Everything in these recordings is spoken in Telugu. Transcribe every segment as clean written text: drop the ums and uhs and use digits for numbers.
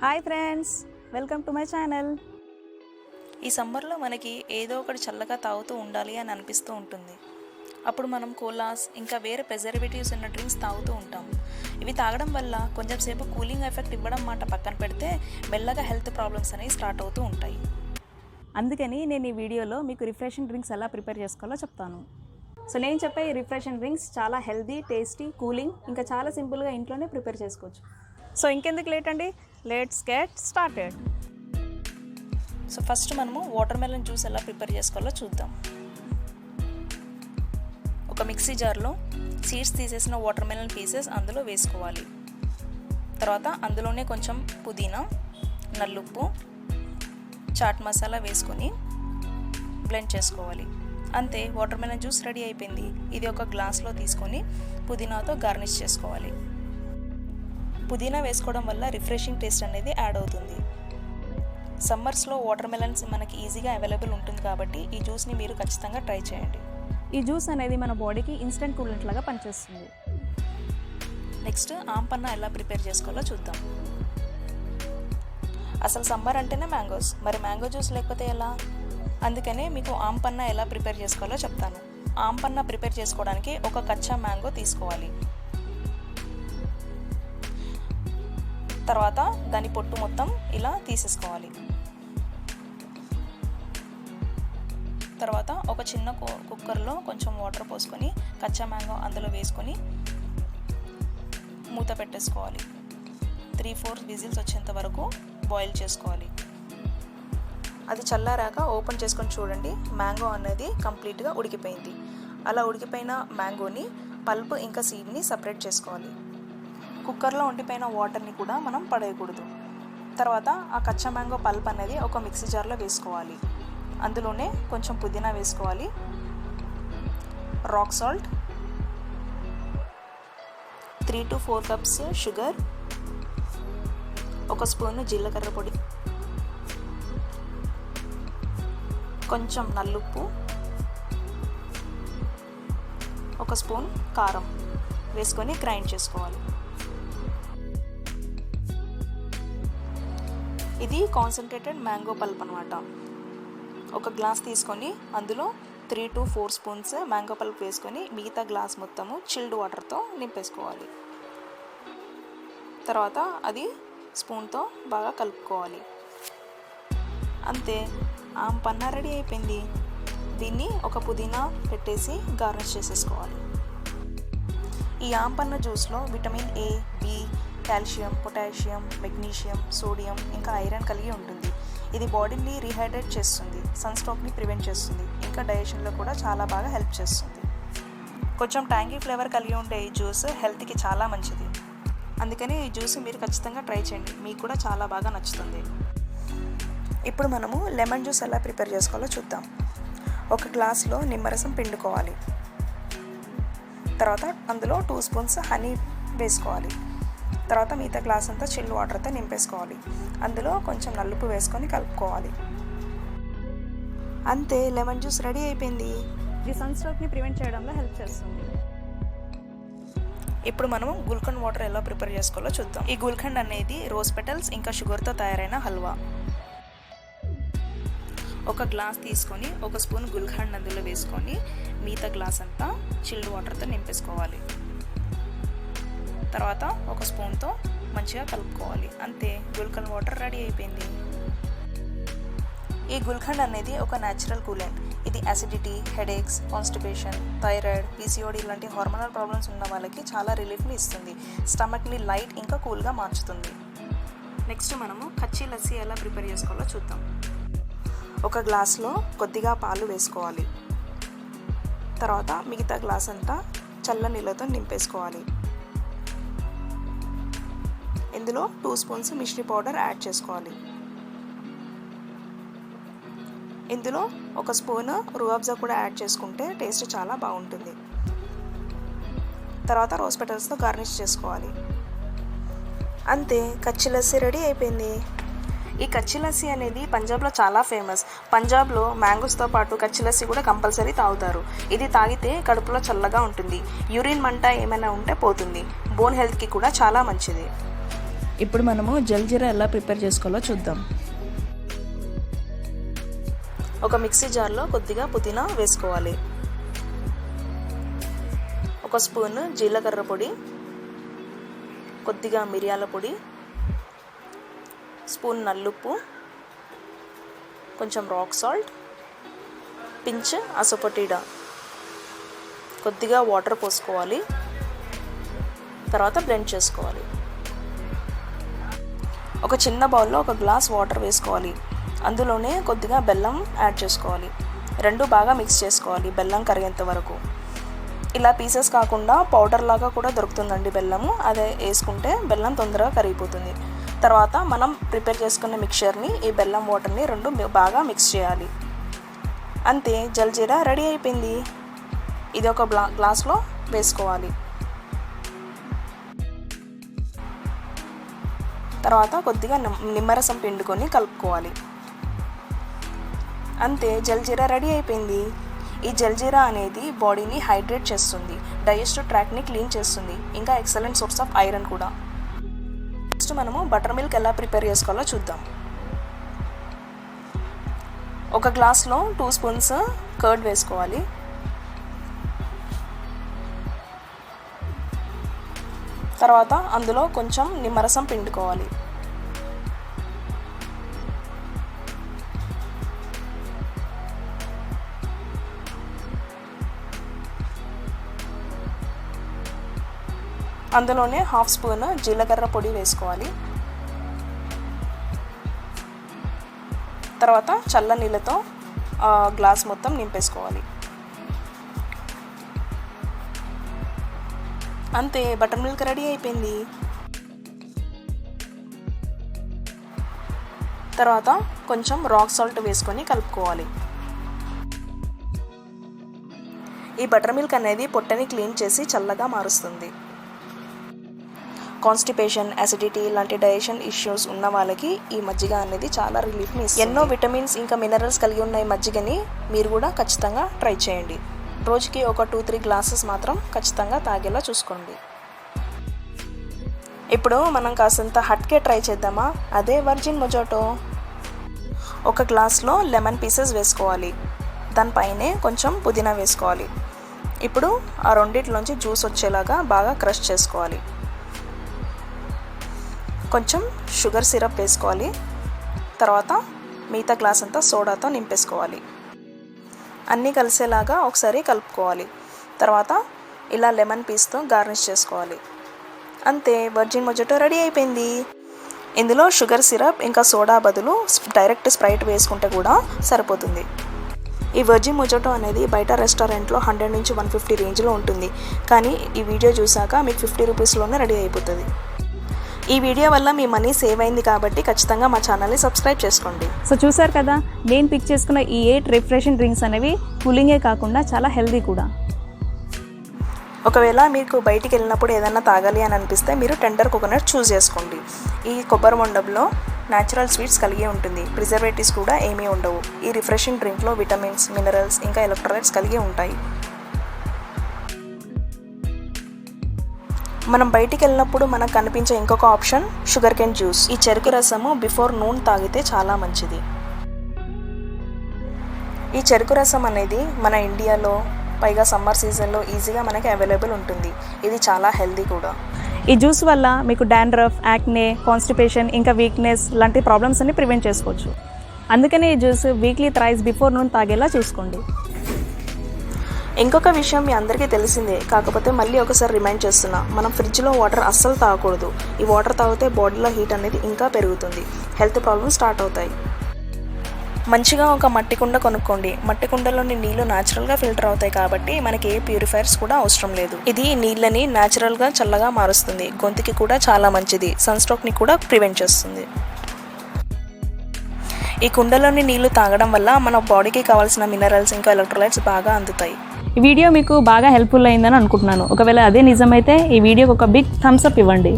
Hi friends, welcome to my channel. ఈ సమ్మర్లో మనకి ఏదో ఒకటి చల్లగా తాగుతూ ఉండాలి అని అనిపిస్తూ ఉంటుంది. అప్పుడు మనం కోలాస్ ఇంకా వేరే ప్రిజర్వేటివ్స్ ఉన్న డ్రింక్స్ తాగుతూ ఉంటాం. ఇవి తాగడం వల్ల కొంచెం సేపు కూలింగ్ ఎఫెక్ట్ ఇవ్వడం మాట పక్కన పెడితే మెల్లగా హెల్త్ ప్రాబ్లమ్స్ అనేవి స్టార్ట్ అవుతూ ఉంటాయి. అందుకని నేను ఈ వీడియోలో మీకు రిఫ్రెషింగ్ డ్రింక్స్ ఎలా ప్రిపేర్ చేసుకోవాలో చెప్తాను. సో నేను చెప్పే ఈ రిఫ్రెషింగ్ డ్రింక్స్ చాలా హెల్తీ, టేస్టీ, కూలింగ్, ఇంకా చాలా సింపుల్గా ఇంట్లోనే ప్రిపేర్ చేసుకోవచ్చు. సో ఇంకెందుకు లేట్ అండి, let's get started. So first మనము వాటర్ మెలన్ జ్యూస్ ఎలా ప్రిపేర్ చేసుకోవాలో చూద్దాం. ఒక మిక్సీ జార్లో సీడ్స్ తీసేసిన వాటర్ మెలన్ పీసెస్ అందులో వేసుకోవాలి. తర్వాత అందులోనే కొంచెం పుదీనా, నల్లుప్పు, చాట్ మసాలా వేసుకొని బ్లెండ్ చేసుకోవాలి. అంతే, వాటర్ మెలన్ జ్యూస్ రెడీ అయిపోయింది. ఇది ఒక గ్లాస్లో తీసుకొని పుదీనాతో గార్నిష్ చేసుకోవాలి. పుదీనా వేసుకోవడం వల్ల రిఫ్రెషింగ్ టేస్ట్ అనేది యాడ్ అవుతుంది. సమ్మర్స్లో వాటర్ మెలన్స్ మనకి ఈజీగా అవైలబుల్ ఉంటుంది కాబట్టి ఈ జ్యూస్ని మీరు ఖచ్చితంగా ట్రై చేయండి. ఈ జ్యూస్ అనేది మన బాడీకి ఇన్స్టెంట్ కూలెంట్ లాగా పనిచేస్తుంది. నెక్స్ట్ ఆంపన్న ఎలా ప్రిపేర్ చేసుకోవాలో చూద్దాం. అసలు సమ్మర్ అంటేనే మ్యాంగోస్, మరి మ్యాంగో జ్యూస్ లేకపోతే ఎలా? అందుకనే మీకు ఆంపన్న ఎలా ప్రిపేర్ చేసుకోవాలో చెప్తాను. ఆంపన్న ప్రిపేర్ చేసుకోవడానికి ఒక కచ్చా మ్యాంగో తీసుకోవాలి. తర్వాత దాని పొట్టు మొత్తం ఇలా తీసేసుకోవాలి. తర్వాత ఒక చిన్న కుక్కర్లో కొంచెం వాటర్ పోసుకొని కచ్చా మ్యాంగో అందులో వేసుకొని మూత పెట్టేసుకోవాలి. 3-4 విజిల్స్ వచ్చేంత వరకు బాయిల్ చేసుకోవాలి. అది చల్లారాక ఓపెన్ చేసుకొని చూడండి, మ్యాంగో అనేది కంప్లీట్గా ఉడికిపోయింది. అలా ఉడికిపోయిన మ్యాంగోని పల్ప్ ఇంకా సీడ్ని సపరేట్ చేసుకోవాలి. కుక్కర్లో ఉండిపోయిన వాటర్ని కూడా మనం పడేయకూడదు. తర్వాత ఆ కచ్చా మ్యాంగో పల్ప్ అనేది ఒక మిక్సీ జార్లో వేసుకోవాలి. అందులోనే కొంచెం పుదీనా వేసుకోవాలి, rock salt, 3 to 4 cups sugar, ఒక స్పూన్ జీలకర్ర పొడి, కొంచెం నల్లుప్పు, ఒక స్పూన్ కారం వేసుకొని గ్రైండ్ చేసుకోవాలి. ఇది కాన్సన్ట్రేటెడ్ మ్యాంగో పల్ప్ అనమాట. ఒక గ్లాస్ తీసుకొని అందులో 3 to 4 స్పూన్స్ మ్యాంగో పల్ప్ వేసుకొని మిగతా గ్లాస్ మొత్తము చిల్డ్ వాటర్తో నింపేసుకోవాలి. తర్వాత అది స్పూన్తో బాగా కలుపుకోవాలి. అంతే, ఆంపన్న రెడీ అయిపోయింది. దీన్ని ఒక పుదీనా పెట్టేసి గార్నిష్ చేసేసుకోవాలి. ఈ ఆంపన్న జ్యూస్లో vitamin A, B, calcium, potassium, magnesium, sodium ఇంకా ఐరన్ కలిగి ఉంటుంది. ఇది బాడీని రీహైడ్రేట్ చేస్తుంది, సన్ స్ట్రోక్ని ప్రివెంట్ చేస్తుంది, ఇంకా డైజెషన్లో కూడా చాలా బాగా హెల్ప్ చేస్తుంది. కొంచెం ట్యాంగీ ఫ్లేవర్ కలిగి ఉండే ఈ జ్యూస్ హెల్త్కి చాలా మంచిది. అందుకని ఈ జ్యూస్ మీరు ఖచ్చితంగా ట్రై చేయండి, మీకు కూడా చాలా బాగా నచ్చుతుంది. ఇప్పుడు మనము లెమన్ జ్యూస్ ఎలా ప్రిపేర్ చేసుకోవాలో చూద్దాం. ఒక గ్లాస్లో నిమ్మరసం పిండుకోవాలి. తర్వాత అందులో 2 స్పూన్స్ హనీ వేసుకోవాలి. తర్వాత మిగతా గ్లాస్ అంతా చిల్డ్ వాటర్తో నింపేసుకోవాలి. అందులో కొంచెం నలుపు వేసుకొని కలుపుకోవాలి. అంతే, లెమన్ జ్యూస్ రెడీ అయిపోయింది. ఇది సన్ స్ట్రోక్ని ప్రివెంట్ చేయడంలో హెల్ప్ చేస్తుంది. ఇప్పుడు మనం గుల్కండ్ వాటర్ ఎలా ప్రిపేర్ చేసుకోవాలో చూద్దాం. ఈ గుల్కండ్ అనేది రోజ్ పెటల్స్ ఇంకా షుగర్తో తయారైన హల్వా. ఒక గ్లాస్ తీసుకొని ఒక స్పూన్ గుల్కండ్ అందులో వేసుకొని మిగతా గ్లాస్ అంతా చిల్డ్ వాటర్తో నింపేసుకోవాలి. తర్వాత ఒక స్పూన్తో మంచిగా కలుపుకోవాలి. అంతే, గుల్కండ్ వాటర్ రెడీ అయిపోయింది. ఈ గుల్కండ్ అనేది ఒక న్యాచురల్ కూలెంట్. ఇది acidity, headaches, constipation, thyroid, PCOD లాంటి హార్మోనల్ ప్రాబ్లమ్స్ ఉన్న వాళ్ళకి చాలా రిలీఫ్ని ఇస్తుంది. స్టమక్ని లైట్ ఇంకా కూల్గా మార్చుతుంది. నెక్స్ట్ మనము కచ్చీ లస్సీ ఎలా ప్రిపేర్ చేసుకోవాలో చూద్దాం. ఒక గ్లాస్లో కొద్దిగా పాలు వేసుకోవాలి. తర్వాత మిగతా గ్లాస్ అంతా చల్ల నీళ్ళతో నింపేసుకోవాలి. ఇందులో 2 స్పూన్స్ మిశ్రీ పౌడర్ యాడ్ చేసుకోవాలి. ఇందులో ఒక స్పూన్ రూఅబ్జా కూడా యాడ్ చేసుకుంటే టేస్ట్ చాలా బాగుంటుంది. తర్వాత రోజ్ పెటల్స్తో గార్నిష్ చేసుకోవాలి. అంతే, కచ్చి లస్సీ రెడీ అయిపోయింది. ఈ కచ్చి లస్సీ అనేది పంజాబ్లో చాలా ఫేమస్. పంజాబ్లో మ్యాంగోస్తో పాటు కచ్చి లస్సీ కూడా కంపల్సరీ తాగుతారు. ఇది తాగితే కడుపులో చల్లగా ఉంటుంది, యూరిన్ మంట ఏమైనా ఉంటే పోతుంది, బోన్ హెల్త్కి కూడా చాలా మంచిది. ఇప్పుడు మనము జల్జీరా ఎలా ప్రిపేర్ చేసుకోవాలో చూద్దాం. ఒక మిక్సీ జార్లో కొద్దిగా పుదీనా వేసుకోవాలి. 1 స్పూన్ జీలకర్ర పొడి, కొద్దిగా మిరియాల పొడి, స్పూన్ నల్లుప్పు, కొంచెం రాక్ సాల్ట్, పించ్ అసఫోటిడా, కొద్దిగా వాటర్ పోసుకోవాలి. తర్వాత బ్లెండ్ చేసుకోవాలి. ఒక చిన్న బౌల్లో 1 గ్లాస్ వాటర్ వేసుకోవాలి. అందులోనే కొద్దిగా బెల్లం యాడ్ చేసుకోవాలి. 2 బాగా మిక్స్ చేసుకోవాలి బెల్లం కరిగేంత వరకు. ఇలా పీసెస్ కాకుండా పౌడర్ లాగా కూడా దొరుకుతుందండి బెల్లము. అదే వేసుకుంటే బెల్లం తొందరగా కరిగిపోతుంది. తర్వాత మనం ప్రిపేర్ చేసుకున్న మిక్చర్ని ఈ బెల్లం వాటర్ని 2 బాగా మిక్స్ చేయాలి. అంతే, జల్జీరా రెడీ అయిపోయింది. ఇది ఒక గ్లాస్లో వేసుకోవాలి. తర్వాత కొద్దిగా నిమ్మరసం పిండుకొని కలుపుకోవాలి. అంతే, జల్జీరా రెడీ అయిపోయింది. ఈ జల్జీరా అనేది బాడీని హైడ్రేట్ చేస్తుంది, డైజెస్టివ్ ట్రాక్ట్ని క్లీన్ చేస్తుంది, ఇంకా ఎక్సలెంట్ సోర్స్ ఆఫ్ ఐరన్ కూడా. నెక్స్ట్ మనము బటర్ మిల్క్ ఎలా ప్రిపేర్ చేసుకోవాలో చూద్దాం. 1 గ్లాస్లో 2 స్పూన్స్ కర్డ్ వేసుకోవాలి. తర్వాత అందులో కొంచెం నిమ్మరసం పిండుకోవాలి. అందులోనే 1/2 స్పూన్ జీలకర్ర పొడి వేసుకోవాలి. తర్వాత చల్ల నీళ్ళతో గ్లాస్ మొత్తం నింపేసుకోవాలి. అంతే, బటర్ మిల్క్ రెడీ అయిపోయింది. తర్వాత కొంచెం రాక్ సాల్ట్ వేసుకొని కలుపుకోవాలి. ఈ బటర్ మిల్క్ అనేది పొట్టని క్లీన్ చేసి చల్లగా మారుస్తుంది. కాన్స్టిపేషన్, అసిడిటీ లాంటి డైజెషన్ ఇష్యూస్ ఉన్న వాళ్ళకి ఈ మజ్జిగ అనేది చాలా రిలీఫ్ని ఇస్తుంది. ఎన్నో విటమిన్స్ ఇంకా మినరల్స్ కలిగి ఉన్న ఈ మజ్జిగని మీరు కూడా ఖచ్చితంగా ట్రై చేయండి. రోజుకి ఒక 2-3 గ్లాసెస్ మాత్రం ఖచ్చితంగా తాగేలా చూసుకోండి. ఇప్పుడు మనం కాసంత హట్కే ట్రై చేద్దామా? అదే వర్జిన్ మొజాటో. 1 గ్లాస్లో లెమన్ పీసెస్ వేసుకోవాలి. దానిపైనే కొంచెం పుదీనా వేసుకోవాలి. ఇప్పుడు ఆ రెండిట్లోంచి జ్యూస్ వచ్చేలాగా బాగా క్రష్ చేసుకోవాలి. కొంచెం షుగర్ సిరప్ వేసుకోవాలి. తర్వాత మిగతా గ్లాస్ అంతా సోడాతో నింపేసుకోవాలి. అన్నీ కలిసేలాగా ఒకసారి కలుపుకోవాలి. తర్వాత ఇలా లెమన్ పీస్తో గార్నిష్ చేసుకోవాలి. అంతే, వర్జిన్ మొజాటో రెడీ అయిపోయింది. ఇందులో షుగర్ సిరప్ ఇంకా సోడా బదులు డైరెక్ట్ స్ప్రైట్ వేసుకుంటే కూడా సరిపోతుంది. ఈ వర్జిన్ మొజాటో అనేది బయట రెస్టారెంట్లో 100 నుంచి 150 రేంజ్లో ఉంటుంది. కానీ ఈ వీడియో చూసాక మీకు 50 రూపీస్లోనే రెడీ అయిపోతుంది. ఈ వీడియో వల్ల మీ మనీ సేవ్ అయింది కాబట్టి ఖచ్చితంగా మా ఛానల్ని సబ్స్క్రైబ్ చేసుకోండి. సో చూసారు కదా, నేను పిక్ చేసుకున్న ఈ 8 రిఫ్రెషింగ్ డ్రింక్స్ అనేవి కూలింగే కాకుండా చాలా హెల్దీ కూడా. ఒకవేళ మీకు బయటికి వెళ్ళినప్పుడు ఏదైనా తాగాలి అని అనిపిస్తే మీరు టెండర్ కోకోనట్ చూస్ చేసుకోండి. ఈ కొబ్బరి బొండంలో న్యాచురల్ స్వీట్స్ కలిగి ఉంటుంది. ప్రిజర్వేటివ్స్ కూడా ఏమీ ఉండవు. ఈ రిఫ్రెషింగ్ డ్రింక్లో విటమిన్స్, మినరల్స్ ఇంకా ఎలక్ట్రోలైట్స్ కలిగి ఉంటాయి. మనం బయటికి వెళ్ళినప్పుడు మనకు కనిపించే ఇంకొక ఆప్షన్ షుగర్ కేన్ జ్యూస్. ఈ చెరుకు రసము బిఫోర్ నూన్ తాగితే చాలా మంచిది. ఈ చెరుకు రసం అనేది మన ఇండియాలో పైగా సమ్మర్ సీజన్లో ఈజీగా మనకి అవైలబుల్ ఉంటుంది. ఇది చాలా హెల్దీ కూడా. ఈ జ్యూస్ వల్ల మీకు డాండ్రఫ్, యాక్నే, కాన్స్టిపేషన్ ఇంకా వీక్నెస్ లాంటి ప్రాబ్లమ్స్ అన్ని ప్రివెంట్ చేసుకోవచ్చు. అందుకనే ఈ juice weekly thrice before noon తాగేలా చూసుకోండి. ఇంకొక విషయం మీ అందరికీ తెలిసిందే, కాకపోతే మళ్ళీ ఒకసారి రిమైండ్ చేస్తున్నా, మనం ఫ్రిడ్జ్లో వాటర్ అస్సలు తాగకూడదు. ఈ వాటర్ తాగితే బాడీలో హీట్ అనేది ఇంకా పెరుగుతుంది, హెల్త్ ప్రాబ్లమ్స్ స్టార్ట్ అవుతాయి. మంచిగా ఒక మట్టి కుండ కొనుక్కోండి. మట్టి కుండలోని నీళ్లు న్యాచురల్గా ఫిల్టర్ అవుతాయి కాబట్టి మనకి ఏ ప్యూరిఫైర్స్ కూడా అవసరం లేదు. ఇది నీళ్ళని న్యాచురల్గా చల్లగా మారుస్తుంది. గొంతుకి కూడా చాలా మంచిది. సన్స్ట్రోక్ని కూడా ప్రివెంట్ చేస్తుంది. ఈ కుండలోని నీళ్లు తాగడం వల్ల మన బాడీకి కావాల్సిన మినరల్స్ ఇంకా ఎలక్ట్రోలైట్స్ బాగా అందుతాయి. ఈ వీడియో మీకు బాగా హెల్ప్ఫుల్ అయిందని అనుకుంటున్నాను. ఒకవేళ అదే నిజమైతే ఈ వీడియోకి ఒక బిగ్ థమ్స్ అప్ ఇవ్వండి.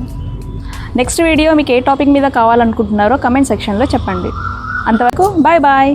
నెక్స్ట్ వీడియో మీకు ఏ టాపిక్ మీద కావాలనుకుంటున్నారో కమెంట్ సెక్షన్లో చెప్పండి. అంతవరకు బాయ్ బాయ్.